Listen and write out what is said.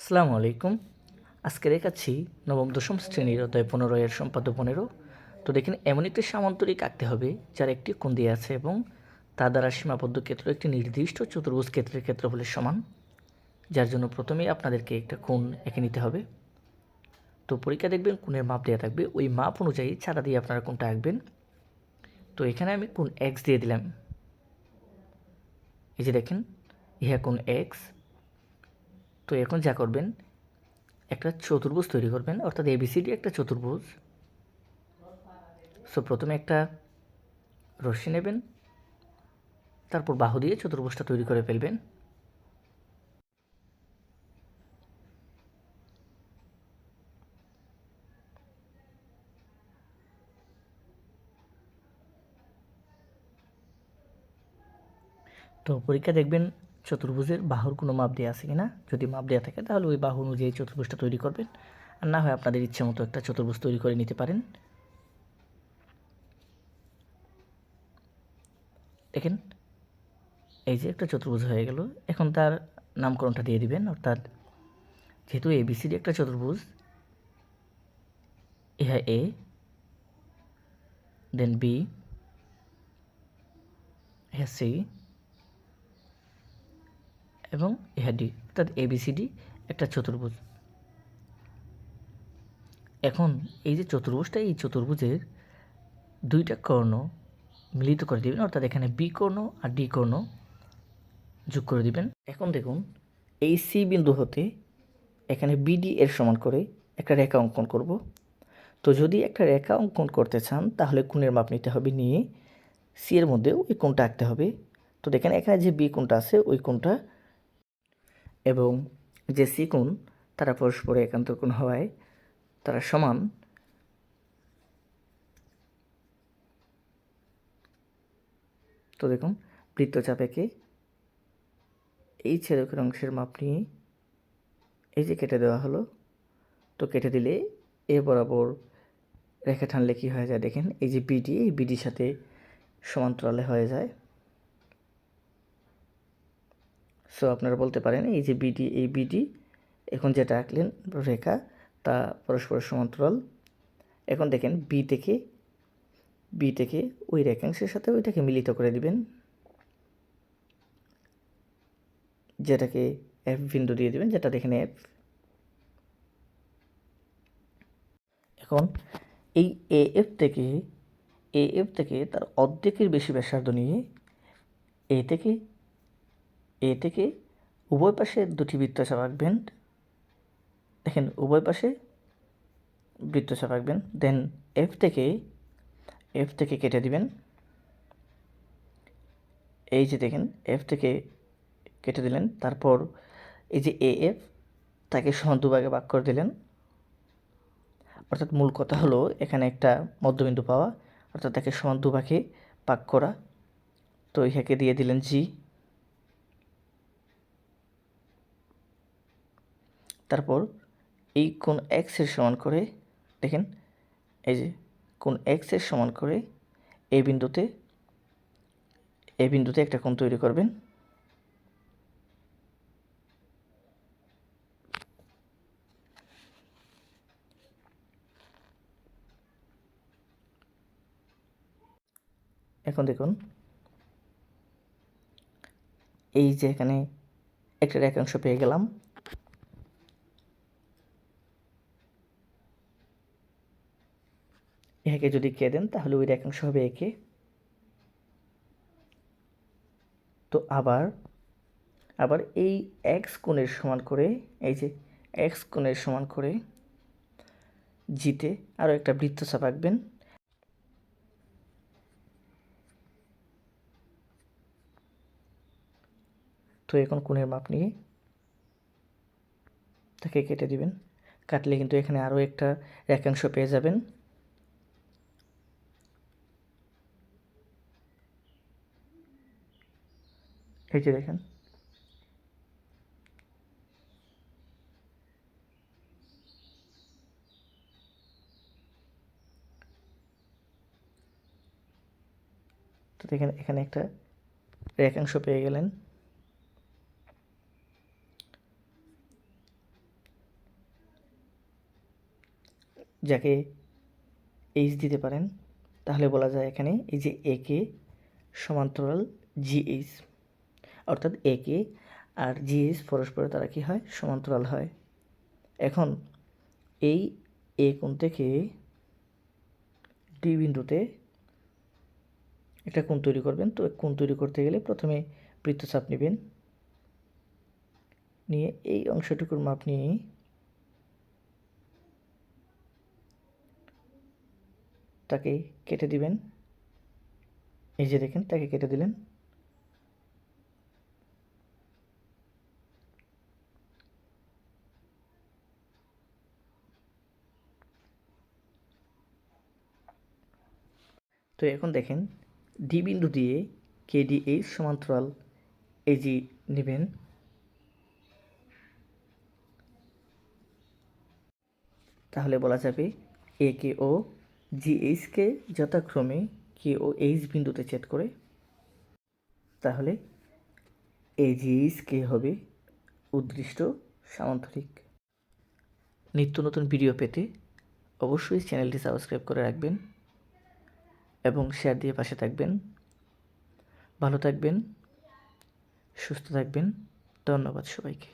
আসসালামু আলাইকুম। আজকে দেখাচ্ছি নবম দশম শ্রেণীর অধ্যায় 15 এর সম্পাদ্য 15। তো দেখেন এমন একটি সামান্তরিক আঁকতে হবে যার একটি কোণ দিয়ে আছে এবং তার দ্বারা সীমাবদ্ধ ক্ষেত্র একটি নির্দিষ্ট চতুর্ভুজ ক্ষেত্রের ক্ষেত্রফলের সমান, যার জন্য প্রথমেই আপনাদেরকে একটা কোণ এঁকে নিতে হবে। তো পরীক্ষা দেখবেন কোণের মাপ দেওয়া থাকবে, ওই মাপ অনুযায়ী ছাড়া দিয়ে আপনারা কোণটা আঁকবেন। তো এখানে আমি কোণ এক্স দিয়ে দিলাম। এই যে দেখেন ইহা কোণ এক্স। তো এখন যা করবেন, একটা চতুর্ভুজ তৈরি করবেন, অর্থাৎ এবিসিডি একটা চতুর্ভুজ। সো প্রথমে একটা রশ্মি নেবেন, তারপর বাহু দিয়ে চতুর্ভুজটা তৈরি করে ফেলবেন। তো পরীক্ষা দেখবেন চতুর্ভুজের বাহুর কোনো মাপ দেওয়া আছে কিনা। যদি মাপ দেওয়া থাকে তাহলে ওই বাহু অনুযায়ী চতুর্ভুজটা তৈরি করবেন, আর না হয় আপনাদের ইচ্ছে মতো একটা চতুর্ভুজ তৈরি করে নিতে পারেন। দেখেন এই যে একটা চতুর্ভুজ হয়ে গেল। এখন তার নামকরণটা দিয়ে দিবেন, অর্থাৎ যেহেতু এবিসিডি একটা চতুর্ভুজ, ইহা এ, দেন বি, ইহা সি এবং ইহা ডি, অর্থাৎ এবিসিডি একটা চতুর্ভুজ। এখন এই যে চতুর্ভুজটা, এই চতুর্ভুজের দুইটা কর্ণ মিলিত করে দিবেন, অর্থাৎ এখানে বি কর্ণ আর ডি কর্ণ যোগ করে দিবেন। এখন দেখুন এই সি বিন্দু হতে এখানে বিডি এর সমান করে একটা রেখা অঙ্কন করব। তো যদি একটা রেখা অঙ্কন করতে চান তাহলে কোণের মাপ নিতে হবে, নিয়ে সি এর মধ্যে ওই কোণটা আঁকতে হবে। তো দেখেন এখানে যে বি কোণটা আছে ওই কোণটা এবং যে সি কোণ, তারা পরস্পরে একান্তর কোণ হওয়ায় তারা সমান। তো দেখুন বৃত্তচাপ এঁকে এই ছেদকের অংশের মাপ নিয়ে এই যে কেটে দেওয়া হলো। তো কেটে দিলে এ বরাবর রেখা টানলে কী হয়ে যায় দেখেন, এই যে বিডি, এই বিডির সাথে সমান্তরালে হয়ে যায়। সো আপনারা বলতে পারেন এই যে বিডি, এই বিডি এখন যেটা আঁকলেন রেখা, তা পরস্পর সমান্তরাল। এখন দেখেন বি থেকে ওই রেখাংশের সাথে ওইটাকে মিলিত করে দিবেন, যেটাকে এফ বিন্দু দিয়ে দিবেন, যেটা দেখেন এফ। এখন এই এএফ থেকে তার অর্ধেকের বেশি ব্যাসার্ধ নিয়ে এ থেকে উভয় পাশে দুটি বৃত্তচাপ আঁকবেন। দেখেন উভয় পাশে বৃত্তচাপ আঁকবেন, দেন এফ থেকে কেটে দিবেন। এই যে দেখেন এফ থেকে কেটে দিলেন, তারপর এই যে এএফ তাকে সমান দুভাগে ভাগ করে দিলেন। অর্থাৎ মূল কথা হলো এখানে একটা মধ্যবিন্দু পাওয়া, অর্থাৎ তাকে সমান দুভাগে ভাগ করা। তো ইহাকে দিয়ে দিলেন জি। তারপর এই কোণ এক্স এর সমান করে দেখেন, এই যে কোণ এক্স এর সমান করে এই বিন্দুতে একটা কোণ তৈরি করবেন। এখন দেখুন এই যে এখানে একটা রেখাংশ পেয়ে গেলাম। একে যদি কে দেন তাহলে ওই রেখাংশ হবে একে। তো আবার এই এক্স কোণের সমান করে, এই যে এক্স কোণের সমান করে জিতে আরও একটা বৃত্তচাপ আঁকবেন। তো এখন কোণের মাপ নিয়ে তাকে কেটে দিবেন। কাটলে কিন্তু এখানে আরও একটা রেখাংশ পেয়ে যাবেন। এই যে দেখেন তো দেখেন এখানে একটা রেখাংশ পেয়ে গেলেন। যাকে এইচ দিতে পারেন, তাহলে বলা যায় এখানে এই যে এ কে সমান্তরাল জিএইচ, অর্থাৎ এ কে আর জিএইচ পরস্পর তারা কী হয়, সমান্তরাল হয়। এখন এই এ কোণ থেকে ডি বিন্দুতে একটা কোণ তৈরি করবেন। তো কোণ তৈরি করতে গেলে প্রথমে বৃত্তচাপ নেবেন, নিয়ে এই অংশটুকুর মাপ নিয়ে তাকে কেটে দিবেন। এই যে দেখেন, তাকে কেটে দিলেন। তো এখন দেখেন, ডি বিন্দু দিয়ে কেডিএইচ সমান্তরাল এজি নেবেন। তাহলে বলা যাবে এ কে ও জিএইচকে যথাক্রমে কে ও এইচ বিন্দুতে ছেদ করে। তাহলে এজিএইচ কে হবে উদ্দৃষ্ট সামান্তরিক। নিত্য নতুন ভিডিও পেতে অবশ্যই চ্যানেলটি সাবস্ক্রাইব করে রাখবেন এবং শেয়ার দিয়ে পাশে থাকবেন। ভালো থাকবেন, সুস্থ থাকবেন। ধন্যবাদ সবাইকে।